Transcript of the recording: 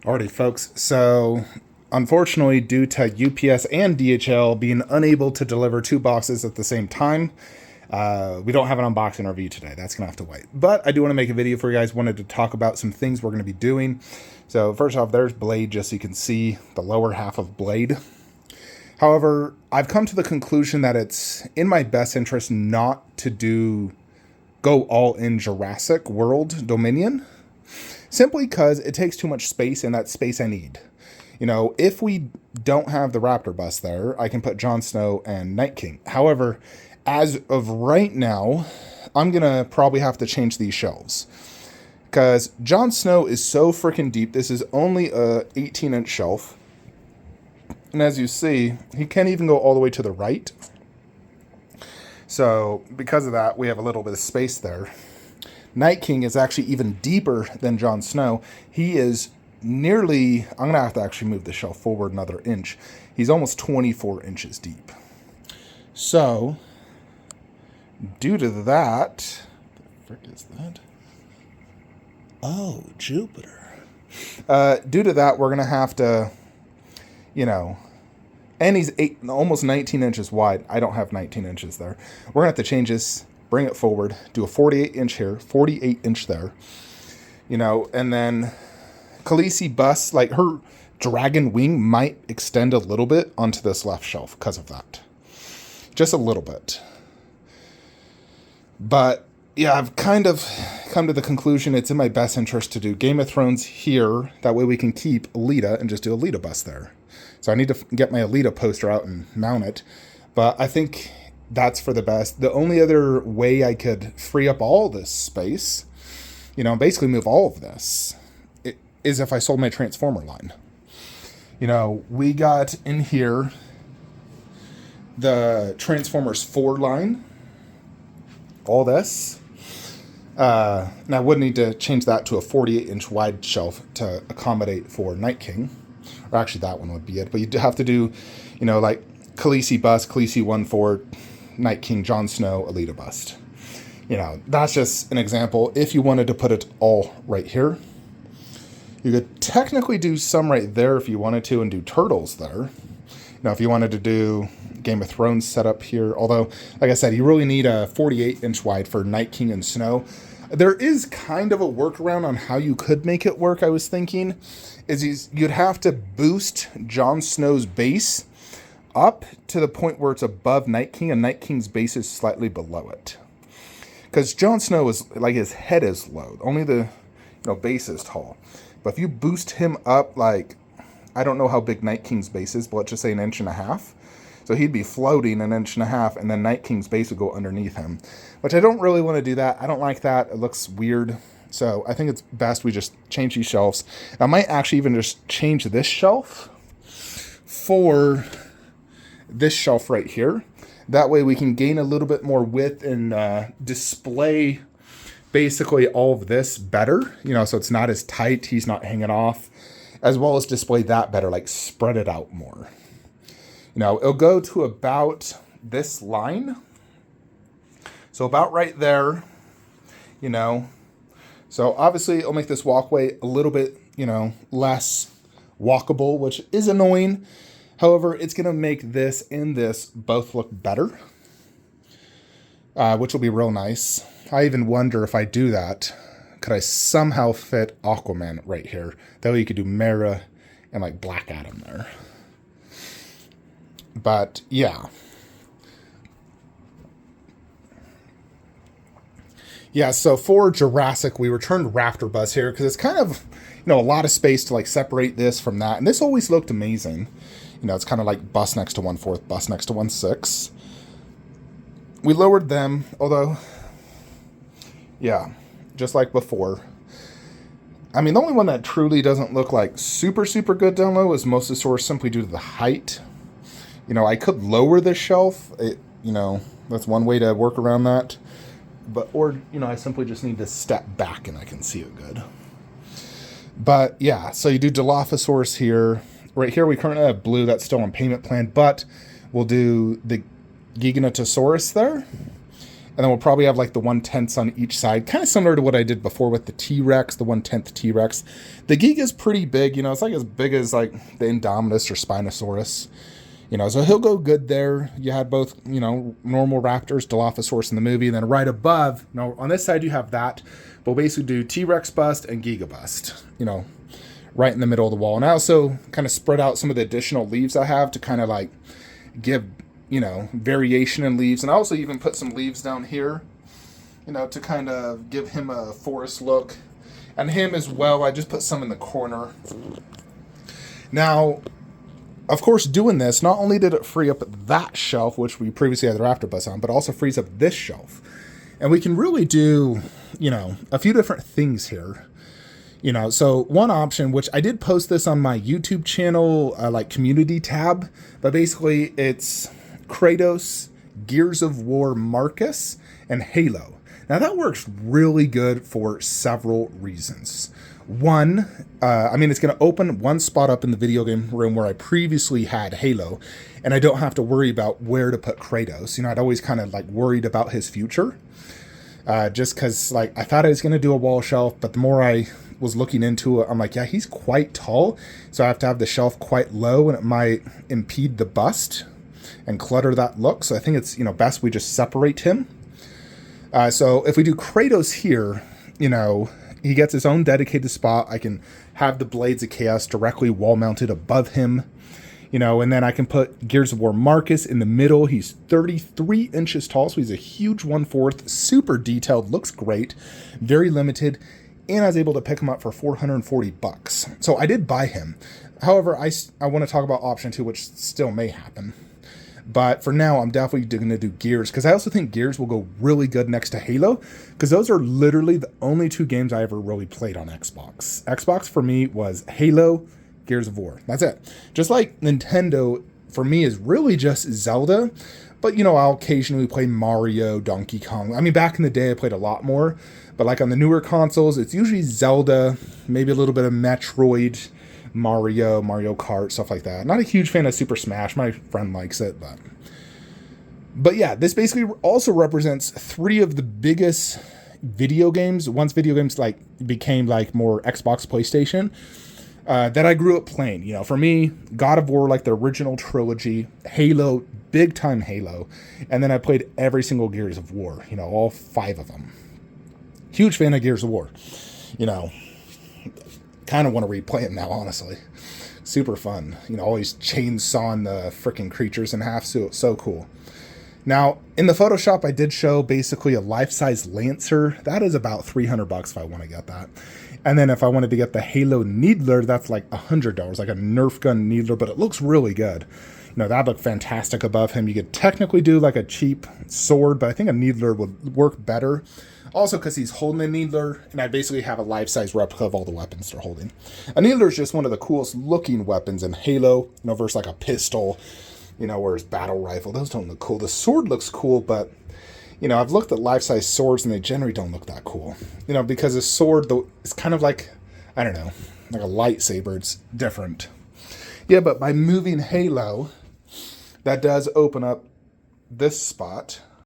Alrighty, folks. So, unfortunately, due to UPS and DHL being unable to deliver two boxes at the same time, we don't have an unboxing review today. That's going to have to wait. But I do want to make a video for you guys. Wanted to talk about some things we're going to be doing. So, first off, there's Blade, just so you can see the lower half of Blade. However, I've come to the conclusion that it's in my best interest not to go all in Jurassic World Dominion. Simply because it takes too much space, and that space I need. You know, if we don't have the Raptor bus there, I can put Jon Snow and Night King. However, as of right now, I'm going to probably have to change these shelves. Because Jon Snow is so freaking deep. This is only a 18-inch shelf. And as you see, he can't even go all the way to the right. So, because of that, we have a little bit of space there. Night King is actually even deeper than Jon Snow. He is nearly, I'm going to have to actually move the shelf forward another inch. He's almost 24 inches deep. So, due to that, what the frick is that? Oh, Jupiter. Due to that, we're going to have to, and he's almost 19 inches wide. I don't have 19 inches there. We're going to have to change this, bring it forward, do a 48 inch here, 48 inch there, and then Khaleesi bus, like her dragon wing might extend a little bit onto this left shelf because of that. Just a little bit. But yeah, I've kind of come to the conclusion it's in my best interest to do Game of Thrones here. That way we can keep Alita and just do Alita bus there. So I need to get my Alita poster out and mount it. But I think that's for the best. The only other way I could free up all this space, basically move all of this, is if I sold my Transformer line. We got in here the Transformers 4 line. All this. And I would need to change that to a 48-inch wide shelf to accommodate for Night King. Or actually, that one would be it. But you'd have to do, like Khaleesi bust, Khaleesi 1-4, Night King, Jon Snow, Alita bust. That's just an example. If you wanted to put it all right here, you could technically do some right there if you wanted to and do turtles there. If you wanted to do Game of Thrones setup here, although, like I said, you really need a 48-inch wide for Night King and Snow. There is kind of a workaround on how you could make it work, I was thinking, is you'd have to boost Jon Snow's base up to the point where it's above Night King, and Night King's base is slightly below it. Because Jon Snow is, like, his head is low. Only the, base is tall. But if you boost him up, like, I don't know how big Night King's base is, but let's just say 1.5 inches. So he'd be floating 1.5 inches, and then Night King's base would go underneath him. Which I don't really want to do that. I don't like that. It looks weird. So I think it's best we just change these shelves. I might actually even just change this shelf for this shelf right here. That way we can gain a little bit more width and display basically all of this better. So it's not as tight. He's not hanging off. As well as display that better, like spread it out more. It'll go to about this line. So about right there, So obviously it'll make this walkway a little bit, less walkable, which is annoying. However, it's going to make this and this both look better, which will be real nice. I even wonder if I do that, could I somehow fit Aquaman right here? That way you could do Mera and like Black Adam there. But yeah. Yeah, so for Jurassic, we returned Raptor bus here because it's kind of, a lot of space to like separate this from that. And this always looked amazing. It's kind of like bus next to 1/4, bus next to 1/6. We lowered them, although, yeah, just like before. I mean, the only one that truly doesn't look like super, super good down low is Mosasaurus simply due to the height. I could lower this shelf. That's one way to work around that. Or I simply just need to step back and I can see it good. But yeah, so you do Dilophosaurus here. Right here, we currently have blue. That's still on payment plan, but we'll do the Giganotosaurus there. And then we'll probably have like the 1/10 on each side, kind of similar to what I did before with the T-Rex, the 1/10 T-Rex. The Giga's pretty big, you know, it's like as big as like the Indominus or Spinosaurus. You know, so he'll go good there. You had both, you know, normal raptors, Dilophosaurus in the movie, and then right above, you know, on this side you have that. We'll basically do T-Rex bust and Giga bust, you know, right in the middle of the wall. And I also kind of spread out some of the additional leaves I have to kind of like give, you know, variation in leaves. And I also even put some leaves down here, you know, to kind of give him a forest look. And him as well, I just put some in the corner. Now, of course, doing this, not only did it free up that shelf, which we previously had the Raptor bus on, but also frees up this shelf. And we can really do, you know, a few different things here. You know, so one option, which I did post this on my YouTube channel, like community tab, but basically it's Kratos, Gears of War Marcus, and Halo. Now that works really good for several reasons. One, I mean, it's going to open one spot up in the video game room where I previously had Halo, and I don't have to worry about where to put Kratos. You know, I'd always kind of like worried about his future, just because like I thought I was going to do a wall shelf, but the more I was looking into it, I'm like, yeah, he's quite tall, so I have to have the shelf quite low, and it might impede the bust and clutter that look. So I think it's, you know, best we just separate him. So if we do Kratos here, you know, he gets his own dedicated spot. I can have the Blades of Chaos directly wall mounted above him, you know, and then I can put Gears of War Marcus in the middle. He's 33 inches tall, so he's a huge 1/4, super detailed, looks great, very limited, and I was able to pick him up for $440. So I did buy him. However, I want to talk about option 2, which still may happen. But for now, I'm definitely going to do Gears, because I also think Gears will go really good next to Halo, because those are literally the only 2 games I ever really played on Xbox. Xbox for me was Halo, Gears of War. That's it. Just like Nintendo, for me, is really just Zelda. But, you know, I'll occasionally play Mario, Donkey Kong. I mean, back in the day, I played a lot more. But like on the newer consoles, it's usually Zelda, maybe a little bit of Metroid, Mario Kart, stuff like that. Not a huge fan of Super Smash. My friend likes it, but yeah, this basically also represents 3 of the biggest video games, once video games like became like more Xbox, PlayStation, that I grew up playing. You know, for me, God of War, like the original trilogy, Halo, big time Halo, and then I played every single Gears of War, you know, all 5 of them. Huge fan of Gears of War, you know. Kind of want to replay it now, honestly. Super fun. You know, always chainsawing the freaking creatures in half. So cool. Now, in the Photoshop, I did show basically a life-size Lancer. That is about $300 if I want to get that. And then if I wanted to get the Halo Needler, that's like $100, like a Nerf gun Needler, but it looks really good. You know, that'd look fantastic above him. You could technically do like a cheap sword, but I think a Needler would work better. Also, because he's holding a Needler, and I basically have a life-size replica of all the weapons they're holding. A Needler is just one of the coolest looking weapons in Halo, you know, versus like a pistol, you know, or his battle rifle. Those don't look cool. The sword looks cool, but, you know, I've looked at life-size swords, and they generally don't look that cool. You know, because a sword, though, it's kind of like, I don't know, like a lightsaber. It's different. Yeah, but by moving Halo, that does open up this spot.